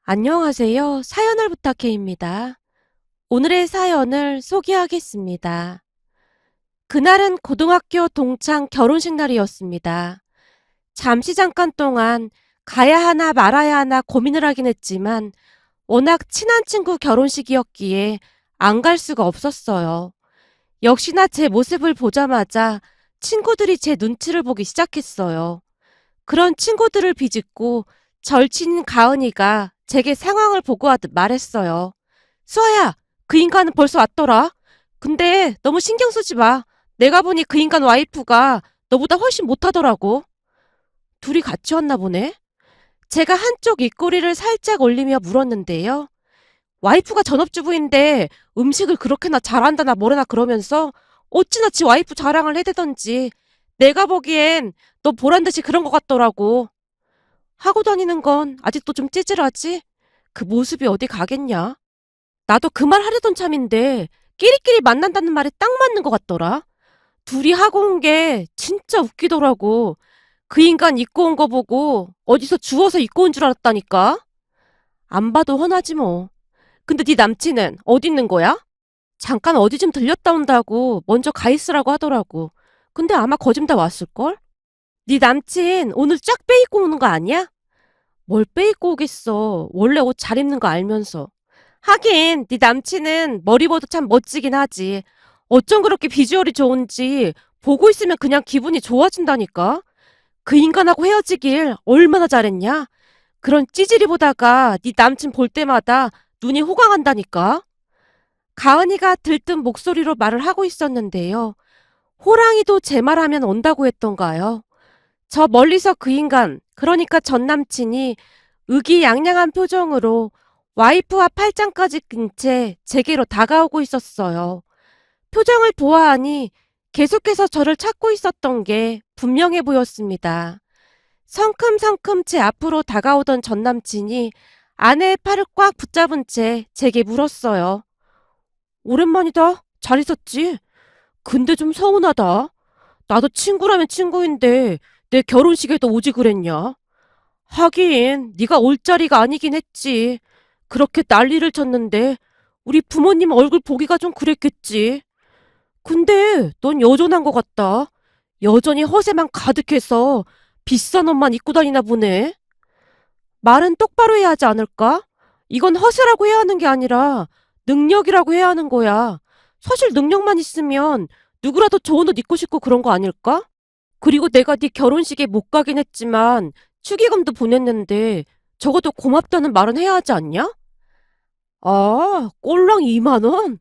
안녕하세요. 사연을 부탁해입니다. 오늘의 사연을 소개하겠습니다. 그날은 고등학교 동창 결혼식 날이었습니다. 잠시 잠깐 동안 가야 하나 말아야 하나 고민을 하긴 했지만 워낙 친한 친구 결혼식이었기에 안 갈 수가 없었어요. 역시나 제 모습을 보자마자 친구들이 제 눈치를 보기 시작했어요. 그런 친구들을 비집고 절친인 가은이가 제게 상황을 보고하듯 말했어요. 수아야, 그 인간은 벌써 왔더라. 근데 너무 신경 쓰지 마. 내가 보니 그 인간 와이프가 너보다 훨씬 못하더라고. 둘이 같이 왔나 보네. 제가 한쪽 입꼬리를 살짝 올리며 물었는데요. 와이프가 전업주부인데 음식을 그렇게나 잘한다나 뭐래나 그러면서 어찌나 지 와이프 자랑을 해대던지 내가 보기엔 너 보란듯이 그런 것 같더라고. 하고 다니는 건 아직도 좀 찌질하지? 그 모습이 어디 가겠냐? 나도 그 말 하려던 참인데 끼리끼리 만난다는 말이 딱 맞는 것 같더라. 둘이 하고 온 게 진짜 웃기더라고. 그 인간 입고 온 거 보고 어디서 주워서 입고 온 줄 알았다니까. 안 봐도 훤하지 뭐. 근데 네 남친은 어디 있는 거야? 잠깐 어디 좀 들렸다 온다고 먼저 가 있으라고 하더라고. 근데 아마 거짐 다 왔을걸? 네 남친 오늘 쫙 빼입고 오는 거 아니야? 뭘 빼입고 오겠어. 원래 옷 잘 입는 거 알면서. 하긴 네 남친은 머리 봐도 참 멋지긴 하지. 어쩜 그렇게 비주얼이 좋은지 보고 있으면 그냥 기분이 좋아진다니까. 그 인간하고 헤어지길 얼마나 잘했냐. 그런 찌질이 보다가 네 남친 볼 때마다 눈이 호강한다니까. 가은이가 들뜬 목소리로 말을 하고 있었는데요. 호랑이도 제 말하면 온다고 했던가요. 저 멀리서 그 인간, 그러니까 전 남친이 의기양양한 표정으로 와이프와 팔짱까지 낀 채 제게로 다가오고 있었어요. 표정을 보아하니 계속해서 저를 찾고 있었던 게 분명해 보였습니다. 성큼성큼 제 앞으로 다가오던 전 남친이 아내의 팔을 꽉 붙잡은 채 제게 물었어요. 오랜만이다. 잘 있었지? 근데 좀 서운하다. 나도 친구라면 친구인데 내 결혼식에도 오지 그랬냐? 하긴 네가 올 자리가 아니긴 했지. 그렇게 난리를 쳤는데 우리 부모님 얼굴 보기가 좀 그랬겠지. 근데 넌 여전한 것 같다. 여전히 허세만 가득해서 비싼 옷만 입고 다니나 보네. 말은 똑바로 해야 하지 않을까? 이건 허세라고 해야 하는 게 아니라 능력이라고 해야 하는 거야. 사실 능력만 있으면 누구라도 좋은 옷 입고 싶고 그런 거 아닐까? 그리고 내가 네 결혼식에 못 가긴 했지만 축의금도 보냈는데 적어도 고맙다는 말은 해야 하지 않냐? 아, 꼴랑 2만 원?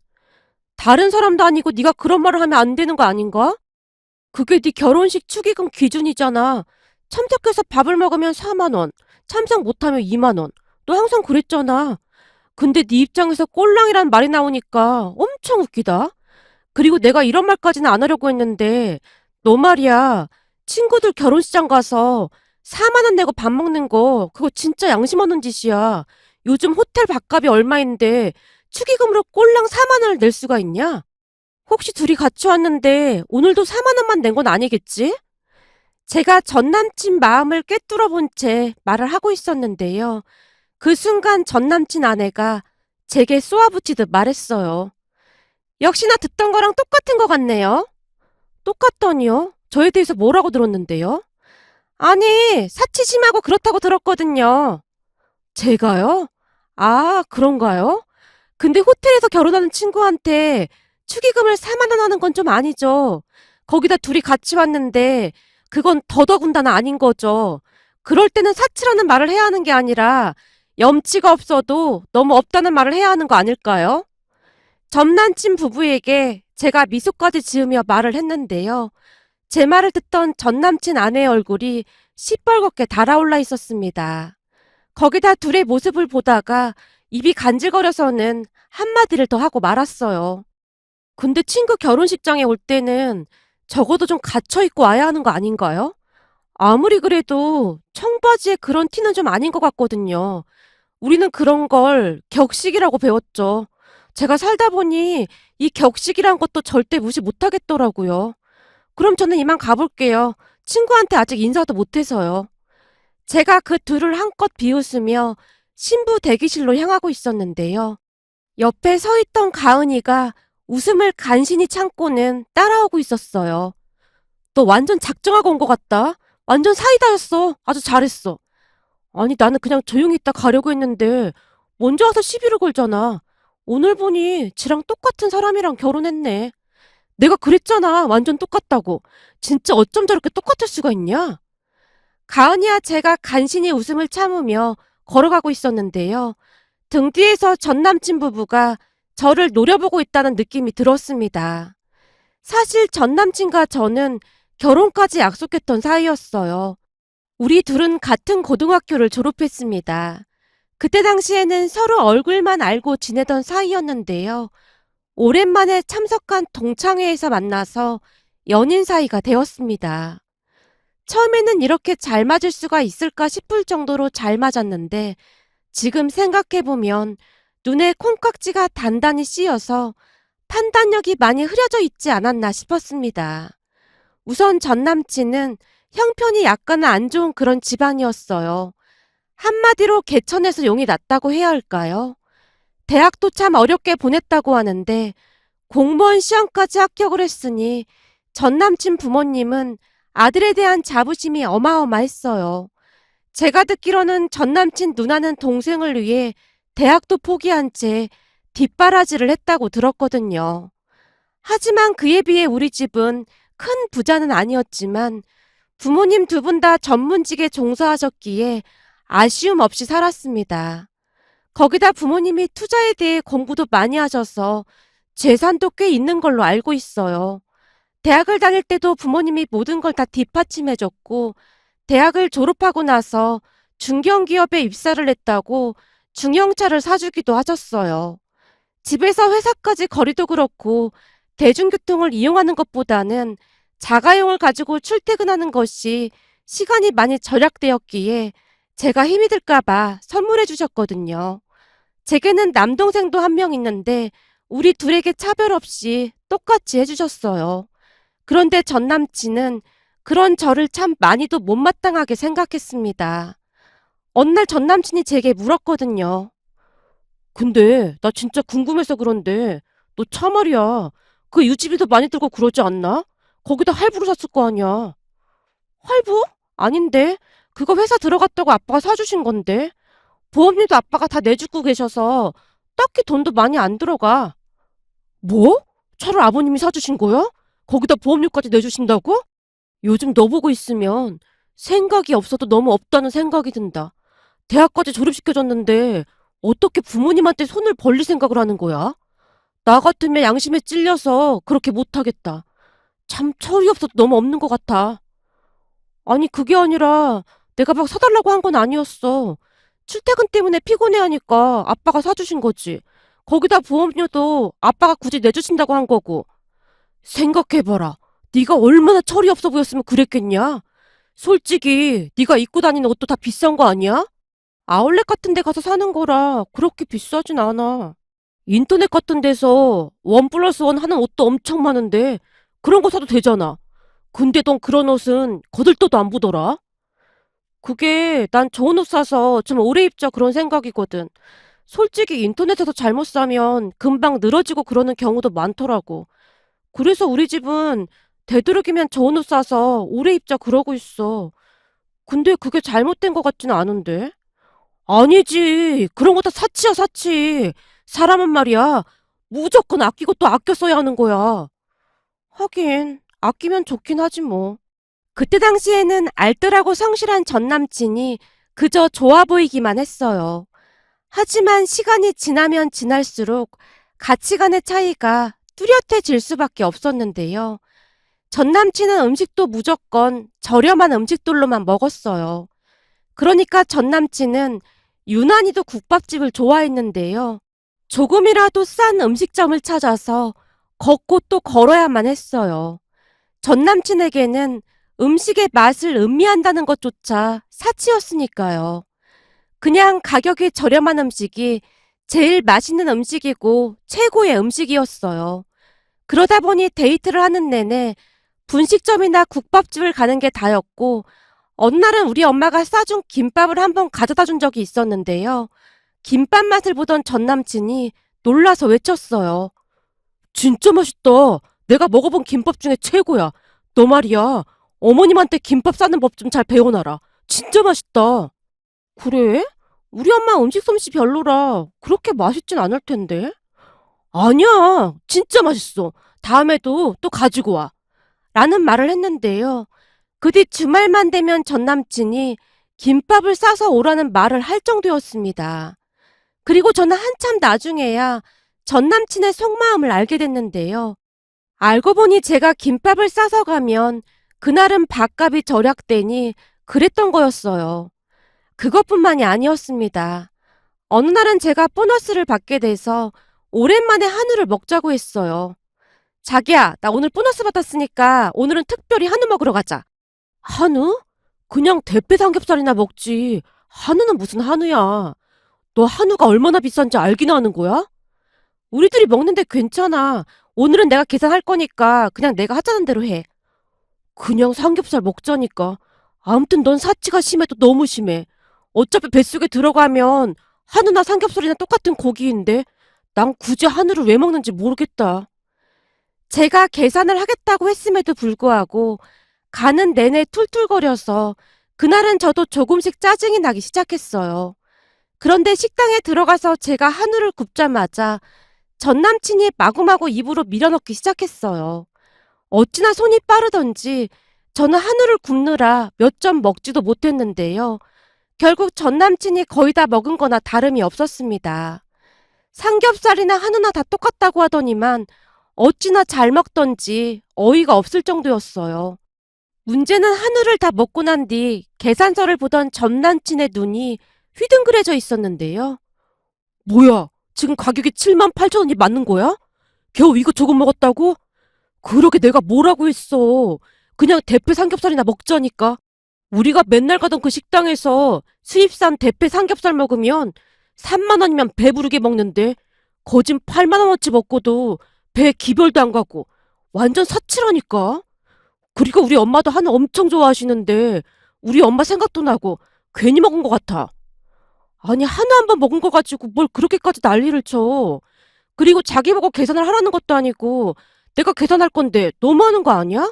다른 사람도 아니고 네가 그런 말을 하면 안 되는 거 아닌가? 그게 네 결혼식 축의금 기준이잖아. 참석해서 밥을 먹으면 4만 원, 참석 못하면 2만 원. 너 항상 그랬잖아. 근데 네 입장에서 꼴랑이란 말이 나오니까 엄청 웃기다. 그리고 내가 이런 말까지는 안 하려고 했는데 너 말이야. 친구들 결혼식장 가서 4만 원 내고 밥 먹는 거 그거 진짜 양심 없는 짓이야. 요즘 호텔 밥값이 얼마인데 축의금으로 꼴랑 4만 원을 낼 수가 있냐? 혹시 둘이 같이 왔는데 오늘도 4만 원만 낸 건 아니겠지? 제가 전 남친 마음을 꿰뚫어 본 채 말을 하고 있었는데요. 그 순간 전 남친 아내가 제게 쏘아붙이듯 말했어요. 역시나 듣던 거랑 똑같은 것 같네요. 똑같다니요? 저에 대해서 뭐라고 들었는데요? 아니, 사치심하고 그렇다고 들었거든요. 제가요? 아, 그런가요? 근데 호텔에서 결혼하는 친구한테 축의금을 4만 원 하는 건 좀 아니죠. 거기다 둘이 같이 왔는데 그건 더더군다나 아닌 거죠. 그럴 때는 사치라는 말을 해야 하는 게 아니라 염치가 없어도 너무 없다는 말을 해야 하는 거 아닐까요? 전남친 부부에게 제가 미소까지 지으며 말을 했는데요. 제 말을 듣던 전남친 아내의 얼굴이 시뻘겋게 달아올라 있었습니다. 거기다 둘의 모습을 보다가 입이 간질거려서는 한마디를 더 하고 말았어요. 근데 친구 결혼식장에 올 때는 적어도 좀 갇혀있고 와야 하는 거 아닌가요? 아무리 그래도 청바지에 그런 티는 좀 아닌 것 같거든요. 우리는 그런 걸 격식이라고 배웠죠. 제가 살다 보니 이 격식이란 것도 절대 무시 못하겠더라고요. 그럼 저는 이만 가볼게요. 친구한테 아직 인사도 못해서요. 제가 그 둘을 한껏 비웃으며 신부 대기실로 향하고 있었는데요. 옆에 서 있던 가은이가 웃음을 간신히 참고는 따라오고 있었어요. 너 완전 작정하고 온 것 같다. 완전 사이다였어. 아주 잘했어. 아니, 나는 그냥 조용히 있다 가려고 했는데 먼저 와서 시비를 걸잖아. 오늘 보니 지랑 똑같은 사람이랑 결혼했네. 내가 그랬잖아. 완전 똑같다고. 진짜 어쩜 저렇게 똑같을 수가 있냐? 가은이와 제가 간신히 웃음을 참으며 걸어가고 있었는데요. 등 뒤에서 전 남친 부부가 저를 노려보고 있다는 느낌이 들었습니다. 사실 전 남친과 저는 결혼까지 약속했던 사이였어요. 우리 둘은 같은 고등학교를 졸업했습니다. 그때 당시에는 서로 얼굴만 알고 지내던 사이였는데요. 오랜만에 참석한 동창회에서 만나서 연인 사이가 되었습니다. 처음에는 이렇게 잘 맞을 수가 있을까 싶을 정도로 잘 맞았는데 지금 생각해보면 눈에 콩깍지가 단단히 씌어서 판단력이 많이 흐려져 있지 않았나 싶었습니다. 우선 전 남친은 형편이 약간 안 좋은 그런 집안이었어요. 한마디로 개천에서 용이 났다고 해야 할까요? 대학도 참 어렵게 보냈다고 하는데 공무원 시험까지 합격을 했으니 전 남친 부모님은 아들에 대한 자부심이 어마어마했어요. 제가 듣기로는 전 남친 누나는 동생을 위해 대학도 포기한 채 뒷바라지를 했다고 들었거든요. 하지만 그에 비해 우리 집은 큰 부자는 아니었지만 부모님 두 분 다 전문직에 종사하셨기에 아쉬움 없이 살았습니다. 거기다 부모님이 투자에 대해 공부도 많이 하셔서 재산도 꽤 있는 걸로 알고 있어요. 대학을 다닐 때도 부모님이 모든 걸 다 뒷받침해줬고 대학을 졸업하고 나서 중견기업에 입사를 했다고 중형차를 사주기도 하셨어요. 집에서 회사까지 거리도 그렇고 대중교통을 이용하는 것보다는 자가용을 가지고 출퇴근하는 것이 시간이 많이 절약되었기에 제가 힘이 들까봐 선물해 주셨거든요. 제게는 남동생도 한 명 있는데 우리 둘에게 차별 없이 똑같이 해주셨어요. 그런데 전 남친은 그런 저를 참 많이도 못마땅하게 생각했습니다. 어느 날 전 남친이 제게 물었거든요. 근데 나 진짜 궁금해서 그런데 너 차 말이야. 그 유지비도 많이 들고 그러지 않나? 거기다 할부로 샀을 거 아니야. 할부? 아닌데. 그거 회사 들어갔다고 아빠가 사주신 건데. 보험료도 아빠가 다 내주고 계셔서 딱히 돈도 많이 안 들어가. 뭐? 차를 아버님이 사주신 거야? 거기다 보험료까지 내주신다고? 요즘 너 보고 있으면 생각이 없어도 너무 없다는 생각이 든다. 대학까지 졸업시켜줬는데 어떻게 부모님한테 손을 벌릴 생각을 하는 거야? 나 같으면 양심에 찔려서 그렇게 못하겠다. 참 철이 없어도 너무 없는 것 같아. 아니 그게 아니라 내가 막 사달라고 한 건 아니었어. 출퇴근 때문에 피곤해하니까 아빠가 사주신 거지. 거기다 보험료도 아빠가 굳이 내주신다고 한 거고. 생각해봐라. 네가 얼마나 철이 없어 보였으면 그랬겠냐? 솔직히 네가 입고 다니는 옷도 다 비싼 거 아니야? 아울렛 같은 데 가서 사는 거라 그렇게 비싸진 않아. 인터넷 같은 데서 원 플러스 원 하는 옷도 엄청 많은데 그런 거 사도 되잖아. 근데 넌 그런 옷은 거들떠도 안 보더라. 그게 난 좋은 옷 사서 좀 오래 입자 그런 생각이거든. 솔직히 인터넷에서 잘못 사면 금방 늘어지고 그러는 경우도 많더라고. 그래서 우리 집은 되도록이면 좋은 옷 사서 오래 입자 그러고 있어. 근데 그게 잘못된 것 같지는 않은데? 아니지. 그런 거 다 사치야, 사치. 사람은 말이야. 무조건 아끼고 또 아껴 써야 하는 거야. 하긴, 아끼면 좋긴 하지 뭐. 그때 당시에는 알뜰하고 성실한 전 남친이 그저 좋아 보이기만 했어요. 하지만 시간이 지나면 지날수록 가치관의 차이가 뚜렷해질 수밖에 없었는데요. 전 남친은 음식도 무조건 저렴한 음식들로만 먹었어요. 그러니까 전 남친은 유난히도 국밥집을 좋아했는데요. 조금이라도 싼 음식점을 찾아서 걷고 또 걸어야만 했어요. 전 남친에게는 음식의 맛을 음미한다는 것조차 사치였으니까요. 그냥 가격이 저렴한 음식이 제일 맛있는 음식이고 최고의 음식이었어요. 그러다 보니 데이트를 하는 내내 분식점이나 국밥집을 가는 게 다였고 어느 날은 우리 엄마가 싸준 김밥을 한번 가져다 준 적이 있었는데요. 김밥 맛을 보던 전 남친이 놀라서 외쳤어요. 진짜 맛있다. 내가 먹어본 김밥 중에 최고야. 너 말이야. 어머님한테 김밥 싸는 법 좀 잘 배워놔라. 진짜 맛있다. 그래? 우리 엄마 음식 솜씨 별로라 그렇게 맛있진 않을 텐데. 아니야. 진짜 맛있어. 다음에도 또 가지고 와. 라는 말을 했는데요. 그 뒤 주말만 되면 전 남친이 김밥을 싸서 오라는 말을 할 정도였습니다. 그리고 저는 한참 나중에야 전 남친의 속마음을 알게 됐는데요. 알고 보니 제가 김밥을 싸서 가면 그날은 밥값이 절약되니 그랬던 거였어요. 그것뿐만이 아니었습니다. 어느 날은 제가 보너스를 받게 돼서 오랜만에 한우를 먹자고 했어요. 자기야, 나 오늘 보너스 받았으니까 오늘은 특별히 한우 먹으러 가자. 한우? 그냥 대패 삼겹살이나 먹지. 한우는 무슨 한우야. 너 한우가 얼마나 비싼지 알긴 아는 거야? 우리들이 먹는데 괜찮아. 오늘은 내가 계산할 거니까 그냥 내가 하자는 대로 해. 그냥 삼겹살 먹자니까. 아무튼 넌 사치가 심해도 너무 심해. 어차피 뱃속에 들어가면 한우나 삼겹살이나 똑같은 고기인데 난 굳이 한우를 왜 먹는지 모르겠다. 제가 계산을 하겠다고 했음에도 불구하고 가는 내내 툴툴거려서 그날은 저도 조금씩 짜증이 나기 시작했어요. 그런데 식당에 들어가서 제가 한우를 굽자마자 전 남친이 마구마구 입으로 밀어넣기 시작했어요. 어찌나 손이 빠르던지 저는 한우를 굽느라 몇 점 먹지도 못했는데요. 결국 전 남친이 거의 다 먹은 거나 다름이 없었습니다. 삼겹살이나 한우나 다 똑같다고 하더니만 어찌나 잘 먹던지 어이가 없을 정도였어요. 문제는 한우를 다 먹고 난 뒤 계산서를 보던 전 남친의 눈이 휘둥그레져 있었는데요. 뭐야, 지금 가격이 78,000원이 맞는 거야? 겨우 이거 조금 먹었다고? 그러게 내가 뭐라고 했어. 그냥 대패 삼겹살이나 먹자니까. 우리가 맨날 가던 그 식당에서 수입산 대패 삼겹살 먹으면 3만 원이면 배부르게 먹는데 거진 8만 원어치 먹고도 배 기별도 안 가고 완전 사치라니까. 그리고 우리 엄마도 한우 엄청 좋아하시는데 우리 엄마 생각도 나고 괜히 먹은 것 같아. 아니 한우 한 번 먹은 거 가지고 뭘 그렇게까지 난리를 쳐. 그리고 자기 보고 계산을 하라는 것도 아니고 내가 계산할 건데 너무하는 거 아니야?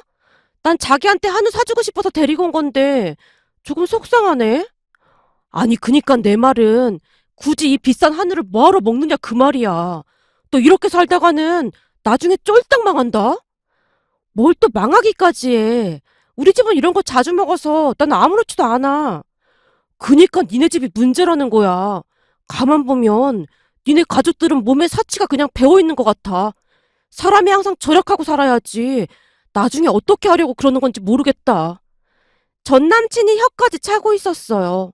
난 자기한테 한우 사주고 싶어서 데리고 온 건데 조금 속상하네. 아니 그니까 내 말은 굳이 이 비싼 한우를 뭐하러 먹느냐 그 말이야. 또 이렇게 살다가는 나중에 쫄딱 망한다. 뭘 또 망하기까지 해. 우리 집은 이런 거 자주 먹어서 난 아무렇지도 않아. 그니까 니네 집이 문제라는 거야. 가만 보면 니네 가족들은 몸에 사치가 그냥 배어있는 것 같아. 사람이 항상 절약하고 살아야지. 나중에 어떻게 하려고 그러는 건지 모르겠다. 전 남친이 혀까지 차고 있었어요.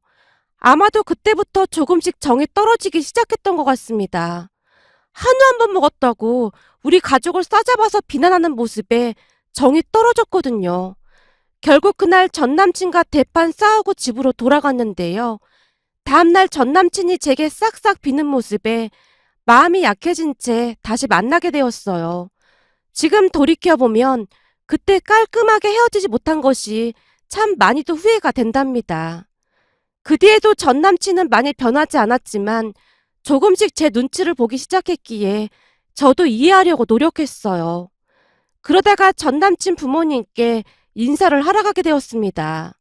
아마도 그때부터 조금씩 정이 떨어지기 시작했던 것 같습니다. 한우 한 번 먹었다고 우리 가족을 싸잡아서 비난하는 모습에 정이 떨어졌거든요. 결국 그날 전 남친과 대판 싸우고 집으로 돌아갔는데요. 다음날 전 남친이 제게 싹싹 비는 모습에 마음이 약해진 채 다시 만나게 되었어요. 지금 돌이켜보면 그때 깔끔하게 헤어지지 못한 것이 참 많이도 후회가 된답니다. 그 뒤에도 전 남친은 많이 변하지 않았지만 조금씩 제 눈치를 보기 시작했기에 저도 이해하려고 노력했어요. 그러다가 전 남친 부모님께 인사를 하러 가게 되었습니다.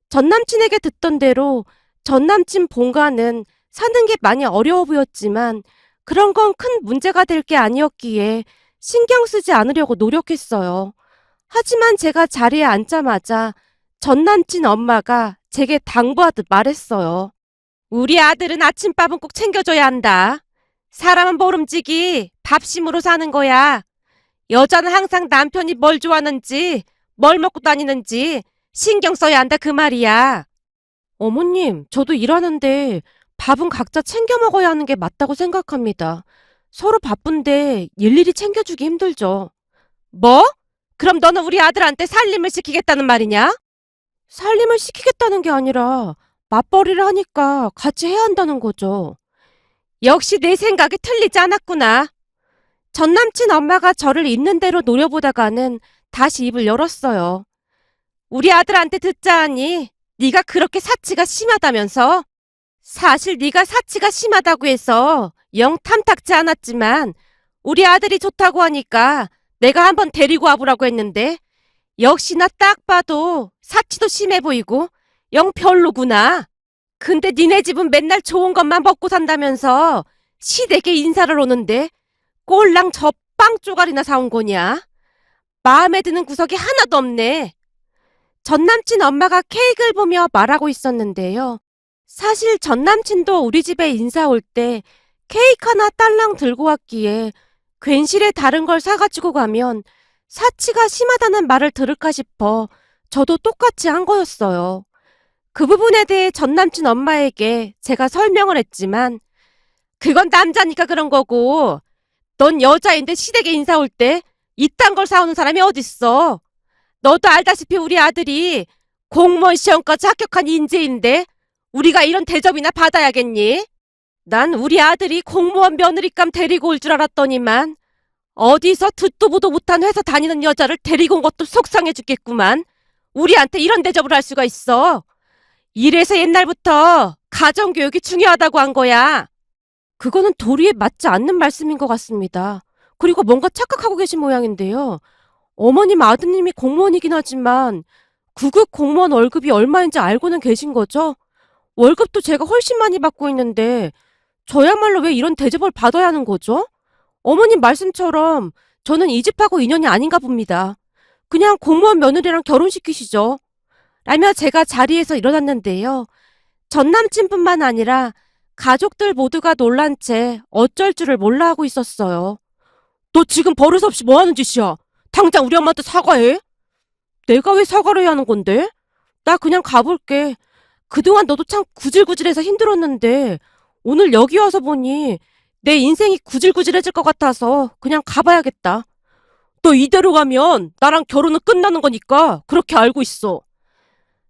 전 남친에게 듣던 대로 전 남친 본가는 사는 게 많이 어려워 보였지만 그런 건 큰 문제가 될 게 아니었기에 신경 쓰지 않으려고 노력했어요. 하지만 제가 자리에 앉자마자 전 남친 엄마가 제게 당부하듯 말했어요. 우리 아들은 아침밥은 꼭 챙겨줘야 한다. 사람은 모름지기 밥심으로 사는 거야. 여자는 항상 남편이 뭘 좋아하는지 뭘 먹고 다니는지 신경 써야 한다 그 말이야. 어머님, 저도 일하는데 밥은 각자 챙겨 먹어야 하는 게 맞다고 생각합니다. 서로 바쁜데 일일이 챙겨주기 힘들죠. 뭐? 그럼 너는 우리 아들한테 살림을 시키겠다는 말이냐? 살림을 시키겠다는 게 아니라 맞벌이를 하니까 같이 해야 한다는 거죠. 역시 내 생각이 틀리지 않았구나. 전 남친 엄마가 저를 있는 대로 노려보다가는 다시 입을 열었어요. 우리 아들한테 듣자 하니 네가 그렇게 사치가 심하다면서? 사실 네가 사치가 심하다고 해서 영 탐탁지 않았지만 우리 아들이 좋다고 하니까 내가 한번 데리고 와보라고 했는데 역시나 딱 봐도 사치도 심해 보이고 영 별로구나. 근데 니네 집은 맨날 좋은 것만 먹고 산다면서 시댁에 인사를 오는데 꼴랑 저 빵 쪼가리나 사온 거냐? 마음에 드는 구석이 하나도 없네. 전 남친 엄마가 케이크를 보며 말하고 있었는데요. 사실 전 남친도 우리 집에 인사 올 때 케이크 하나 딸랑 들고 왔기에 괜시레 다른 걸 사가지고 가면 사치가 심하다는 말을 들을까 싶어 저도 똑같이 한 거였어요. 그 부분에 대해 전 남친 엄마에게 제가 설명을 했지만 그건 남자니까 그런 거고 넌 여자인데 시댁에 인사 올 때 이딴 걸 사오는 사람이 어딨어. 너도 알다시피 우리 아들이 공무원 시험까지 합격한 인재인데 우리가 이런 대접이나 받아야겠니? 난 우리 아들이 공무원 며느리감 데리고 올 줄 알았더니만 어디서 듣도 보도 못한 회사 다니는 여자를 데리고 온 것도 속상해 죽겠구만. 우리한테 이런 대접을 할 수가 있어. 이래서 옛날부터 가정교육이 중요하다고 한 거야. 그거는 도리에 맞지 않는 말씀인 것 같습니다. 그리고 뭔가 착각하고 계신 모양인데요. 어머님 아드님이 공무원이긴 하지만 구급 공무원 월급이 얼마인지 알고는 계신 거죠? 월급도 제가 훨씬 많이 받고 있는데 저야말로 왜 이런 대접을 받아야 하는 거죠? 어머님 말씀처럼 저는 이 집하고 인연이 아닌가 봅니다. 그냥 공무원 며느리랑 결혼시키시죠. 라며 제가 자리에서 일어났는데요. 전 남친뿐만 아니라 가족들 모두가 놀란 채 어쩔 줄을 몰라 하고 있었어요. 너 지금 버릇없이 뭐 하는 짓이야? 당장 우리 엄마한테 사과해. 내가 왜 사과를 해야 하는 건데? 나 그냥 가볼게. 그동안 너도 참 구질구질해서 힘들었는데 오늘 여기 와서 보니 내 인생이 구질구질해질 것 같아서 그냥 가봐야겠다. 너 이대로 가면 나랑 결혼은 끝나는 거니까 그렇게 알고 있어.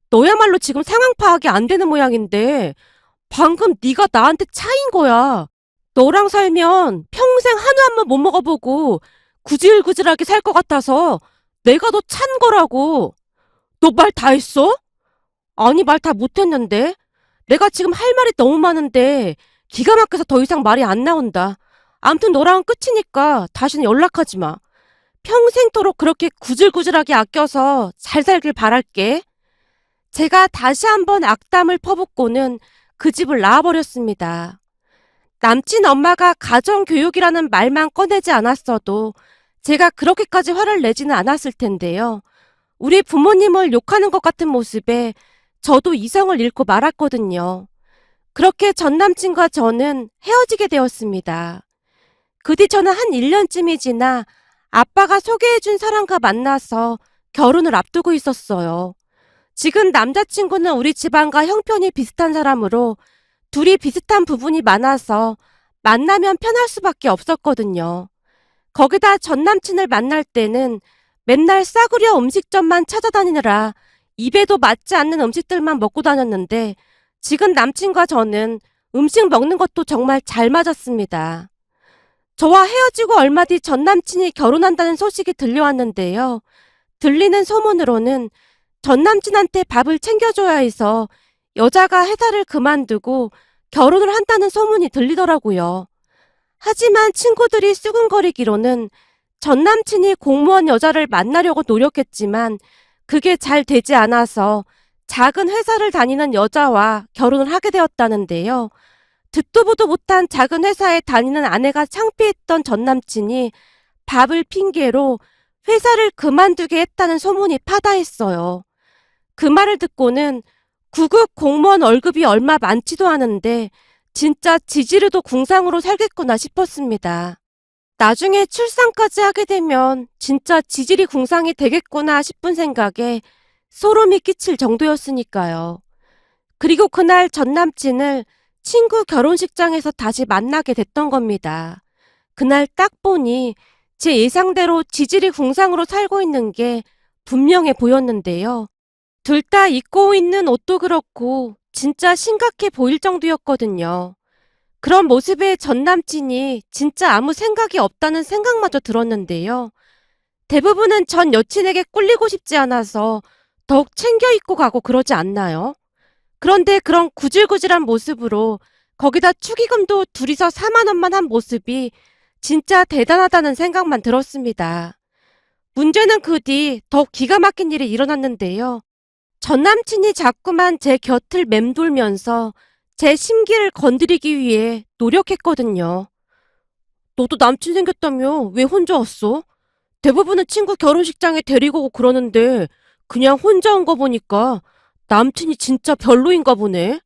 너야말로 지금 상황 파악이 안 되는 모양인데 방금 네가 나한테 차인 거야. 너랑 살면 평생 한우 한 번 못 먹어보고 구질구질하게 살 것 같아서 내가 너 찬 거라고. 너 말 다 했어? 아니, 말 다 못했는데. 내가 지금 할 말이 너무 많은데 기가 막혀서 더 이상 말이 안 나온다. 암튼 너랑은 끝이니까 다시는 연락하지 마. 평생토록 그렇게 구질구질하게 아껴서 잘 살길 바랄게. 제가 다시 한번 악담을 퍼붓고는 그 집을 나와버렸습니다. 남친 엄마가 가정교육이라는 말만 꺼내지 않았어도 제가 그렇게까지 화를 내지는 않았을 텐데요. 우리 부모님을 욕하는 것 같은 모습에 저도 이성을 잃고 말았거든요. 그렇게 전 남친과 저는 헤어지게 되었습니다. 그 뒤 저는 한 1년쯤이 지나 아빠가 소개해준 사람과 만나서 결혼을 앞두고 있었어요. 지금 남자친구는 우리 집안과 형편이 비슷한 사람으로 둘이 비슷한 부분이 많아서 만나면 편할 수밖에 없었거든요. 거기다 전 남친을 만날 때는 맨날 싸구려 음식점만 찾아다니느라 입에도 맞지 않는 음식들만 먹고 다녔는데 지금 남친과 저는 음식 먹는 것도 정말 잘 맞았습니다. 저와 헤어지고 얼마 뒤 전 남친이 결혼한다는 소식이 들려왔는데요. 들리는 소문으로는 전 남친한테 밥을 챙겨줘야 해서 여자가 회사를 그만두고 결혼을 한다는 소문이 들리더라고요. 하지만 친구들이 수근거리기로는 전 남친이 공무원 여자를 만나려고 노력했지만 그게 잘 되지 않아서 작은 회사를 다니는 여자와 결혼을 하게 되었다는데요. 듣도 보도 못한 작은 회사에 다니는 아내가 창피했던 전 남친이 밥을 핑계로 회사를 그만두게 했다는 소문이 파다했어요. 그 말을 듣고는 구급 공무원 월급이 얼마 많지도 않은데 진짜 지지르도 궁상으로 살겠구나 싶었습니다. 나중에 출산까지 하게 되면 진짜 지지리 궁상이 되겠구나 싶은 생각에 소름이 끼칠 정도였으니까요. 그리고 그날 전 남친을 친구 결혼식장에서 다시 만나게 됐던 겁니다. 그날 딱 보니 제 예상대로 지지리 궁상으로 살고 있는 게 분명해 보였는데요. 둘 다 입고 있는 옷도 그렇고 진짜 심각해 보일 정도였거든요. 그런 모습에 전 남친이 진짜 아무 생각이 없다는 생각마저 들었는데요. 대부분은 전 여친에게 꿀리고 싶지 않아서 더욱 챙겨 입고 가고 그러지 않나요? 그런데 그런 구질구질한 모습으로 거기다 축의금도 둘이서 4만 원만 한 모습이 진짜 대단하다는 생각만 들었습니다. 문제는 그 뒤 더 기가 막힌 일이 일어났는데요. 전 남친이 자꾸만 제 곁을 맴돌면서 제 심기를 건드리기 위해 노력했거든요. 너도 남친 생겼다며 왜 혼자 왔어? 대부분은 친구 결혼식장에 데리고 오고 그러는데 그냥 혼자 온 거 보니까 남친이 진짜 별로인가 보네.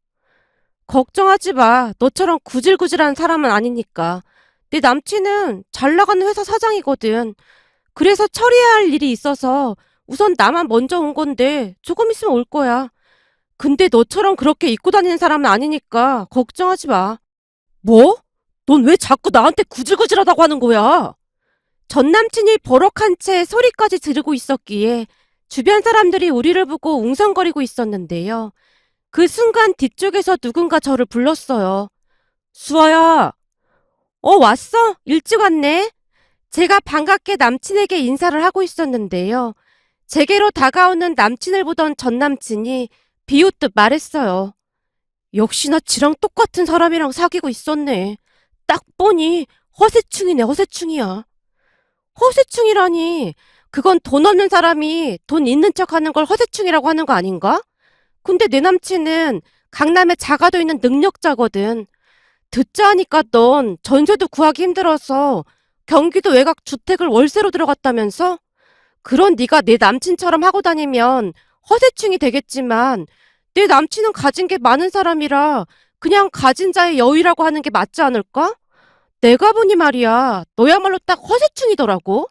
걱정하지 마. 너처럼 구질구질한 사람은 아니니까. 내 남친은 잘 나가는 회사 사장이거든. 그래서 처리해야 할 일이 있어서 우선 나만 먼저 온 건데 조금 있으면 올 거야. 근데 너처럼 그렇게 입고 다니는 사람은 아니니까 걱정하지 마. 뭐? 넌 왜 자꾸 나한테 구질구질하다고 하는 거야? 전 남친이 버럭한 채 소리까지 지르고 있었기에 주변 사람들이 우리를 보고 웅성거리고 있었는데요. 그 순간 뒤쪽에서 누군가 저를 불렀어요. 수아야. 왔어? 일찍 왔네. 제가 반갑게 남친에게 인사를 하고 있었는데요. 제게로 다가오는 남친을 보던 전 남친이 비웃듯 말했어요. 역시나 지랑 똑같은 사람이랑 사귀고 있었네. 딱 보니 허세충이네, 허세충이야. 허세충이라니. 그건 돈 없는 사람이 돈 있는 척 하는 걸 허세충이라고 하는 거 아닌가? 근데 내 남친은 강남에 자가도 있는 능력자거든. 듣자 하니까 넌 전세도 구하기 힘들어서 경기도 외곽 주택을 월세로 들어갔다면서? 그런 네가 내 남친처럼 하고 다니면 허세충이 되겠지만 내 남친은 가진 게 많은 사람이라 그냥 가진 자의 여유라고 하는 게 맞지 않을까? 내가 보니 말이야, 너야말로 딱 허세충이더라고.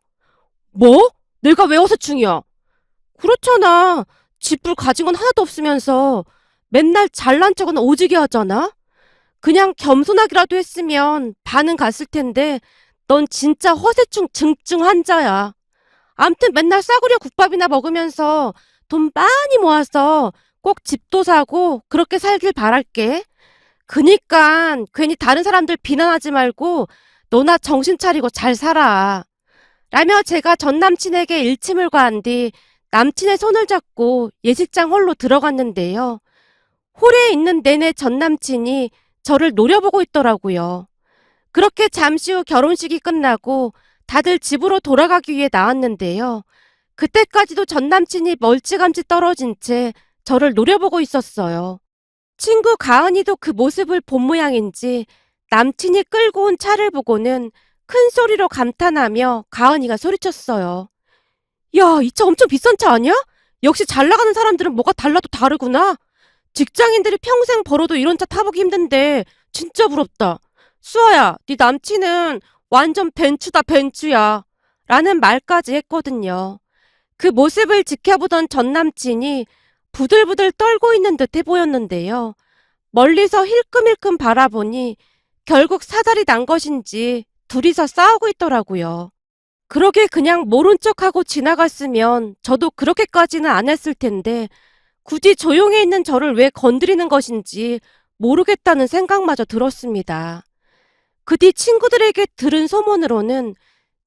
뭐? 내가 왜 허세충이야? 그렇잖아. 집불 가진 건 하나도 없으면서 맨날 잘난 척은 오지게 하잖아? 그냥 겸손하기라도 했으면 반은 갔을 텐데 넌 진짜 허세충 증증 환자야. 암튼 맨날 싸구려 국밥이나 먹으면서 돈 많이 모아서 꼭 집도 사고 그렇게 살길 바랄게. 그니까 괜히 다른 사람들 비난하지 말고 너나 정신 차리고 잘 살아. 라며 제가 전 남친에게 일침을 가한 뒤 남친의 손을 잡고 예식장 홀로 들어갔는데요. 홀에 있는 내내 전 남친이 저를 노려보고 있더라고요. 그렇게 잠시 후 결혼식이 끝나고 다들 집으로 돌아가기 위해 나왔는데요. 그때까지도 전 남친이 멀찌감치 떨어진 채 저를 노려보고 있었어요. 친구 가은이도 그 모습을 본 모양인지 남친이 끌고 온 차를 보고는 큰 소리로 감탄하며 가은이가 소리쳤어요. 야, 이 차 엄청 비싼 차 아니야? 역시 잘 나가는 사람들은 뭐가 달라도 다르구나. 직장인들이 평생 벌어도 이런 차 타보기 힘든데 진짜 부럽다. 수아야, 네 남친은 완전 벤츠다, 벤츠야. 라는 말까지 했거든요. 그 모습을 지켜보던 전 남친이 부들부들 떨고 있는 듯해 보였는데요. 멀리서 힐끔힐끔 바라보니 결국 사달이 난 것인지 둘이서 싸우고 있더라고요. 그러게 그냥 모른 척하고 지나갔으면 저도 그렇게까지는 안 했을 텐데 굳이 조용해 있는 저를 왜 건드리는 것인지 모르겠다는 생각마저 들었습니다. 그 뒤 친구들에게 들은 소문으로는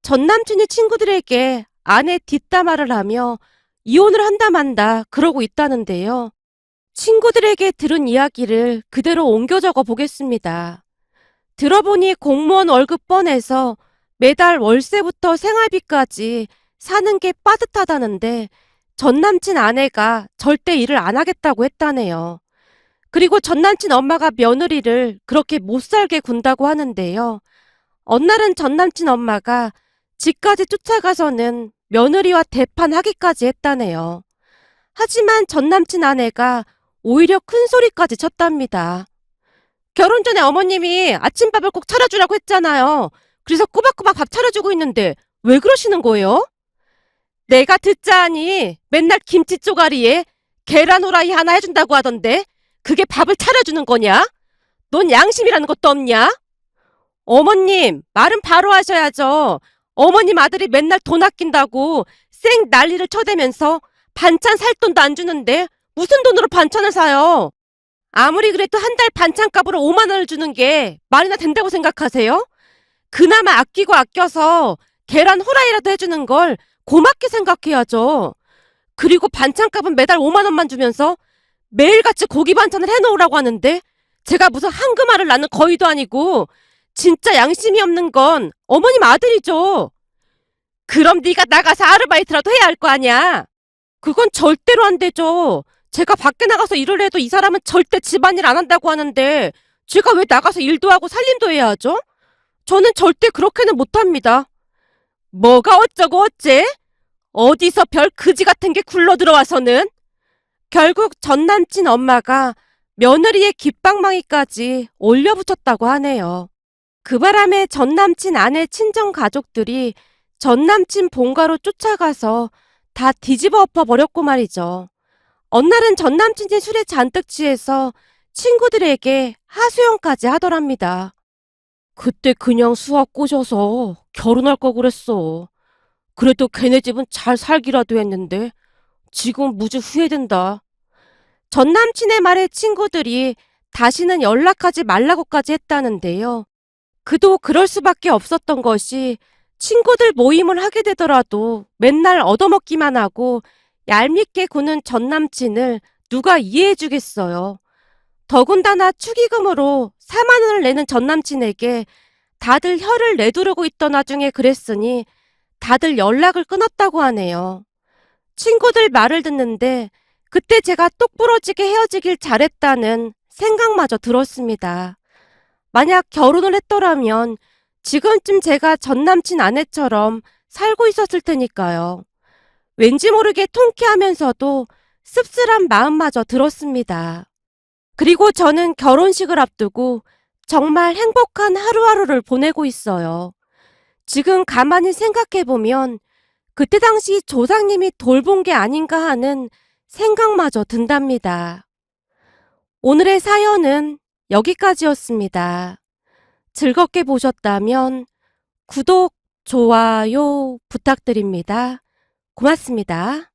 전 남친이 친구들에게 아내 뒷담화를 하며 이혼을 한다 만다 그러고 있다는데요. 친구들에게 들은 이야기를 그대로 옮겨 적어 보겠습니다. 들어보니 공무원 월급 뻔해서 매달 월세부터 생활비까지 사는 게 빠듯하다는데 전 남친 아내가 절대 일을 안 하겠다고 했다네요. 그리고 전 남친 엄마가 며느리를 그렇게 못 살게 군다고 하는데요. 어느 날은 전 남친 엄마가 집까지 쫓아가서는 며느리와 대판하기까지 했다네요. 하지만 전 남친 아내가 오히려 큰 소리까지 쳤답니다. 결혼 전에 어머님이 아침밥을 꼭 차려주라고 했잖아요. 그래서 꼬박꼬박 밥 차려주고 있는데 왜 그러시는 거예요? 내가 듣자 하니 맨날 김치 쪼가리에 계란 후라이 하나 해준다고 하던데 그게 밥을 차려주는 거냐? 넌 양심이라는 것도 없냐? 어머님, 말은 바로 하셔야죠. 어머님 아들이 맨날 돈 아낀다고 쌩 난리를 쳐대면서 반찬 살 돈도 안 주는데 무슨 돈으로 반찬을 사요? 아무리 그래도 한 달 반찬값으로 5만 원을 주는 게 말이나 된다고 생각하세요? 그나마 아끼고 아껴서 계란 후라이라도 해주는 걸 고맙게 생각해야죠. 그리고 반찬값은 매달 5만 원만 주면서 매일같이 고기 반찬을 해놓으라고 하는데 제가 무슨 한금알을 낳는 거위도 아니고 진짜 양심이 없는 건 어머님 아들이죠. 그럼 네가 나가서 아르바이트라도 해야 할 거 아니야. 그건 절대로 안 되죠. 제가 밖에 나가서 일을 해도 이 사람은 절대 집안일 안 한다고 하는데 제가 왜 나가서 일도 하고 살림도 해야 하죠? 저는 절대 그렇게는 못합니다. 뭐가 어쩌고 어째? 어디서 별 그지 같은 게 굴러 들어와서는? 결국 전 남친 엄마가 며느리의 깃방망이까지 올려붙였다고 하네요. 그 바람에 전 남친 아내 친정 가족들이 전 남친 본가로 쫓아가서 다 뒤집어 엎어 버렸고 말이죠. 어느 날은 전 남친이 술에 잔뜩 취해서 친구들에게 하소연까지 하더랍니다. 그때 그냥 수학 꼬셔서 결혼할 거 그랬어. 그래도 걔네 집은 잘 살기라도 했는데 지금 무지 후회된다. 전 남친의 말에 친구들이 다시는 연락하지 말라고까지 했다는데요. 그도 그럴 수밖에 없었던 것이 친구들 모임을 하게 되더라도 맨날 얻어먹기만 하고 얄밉게 구는 전 남친을 누가 이해해 주겠어요. 더군다나 축의금으로 4만 원을 내는 전 남친에게 다들 혀를 내두르고 있던 와중에 그랬으니 다들 연락을 끊었다고 하네요. 친구들 말을 듣는데 그때 제가 똑부러지게 헤어지길 잘했다는 생각마저 들었습니다. 만약 결혼을 했더라면 지금쯤 제가 전 남친 아내처럼 살고 있었을 테니까요. 왠지 모르게 통쾌하면서도 씁쓸한 마음마저 들었습니다. 그리고 저는 결혼식을 앞두고 정말 행복한 하루하루를 보내고 있어요. 지금 가만히 생각해보면 그때 당시 조상님이 돌본 게 아닌가 하는 생각마저 든답니다. 오늘의 사연은 여기까지였습니다. 즐겁게 보셨다면 구독, 좋아요 부탁드립니다. 고맙습니다.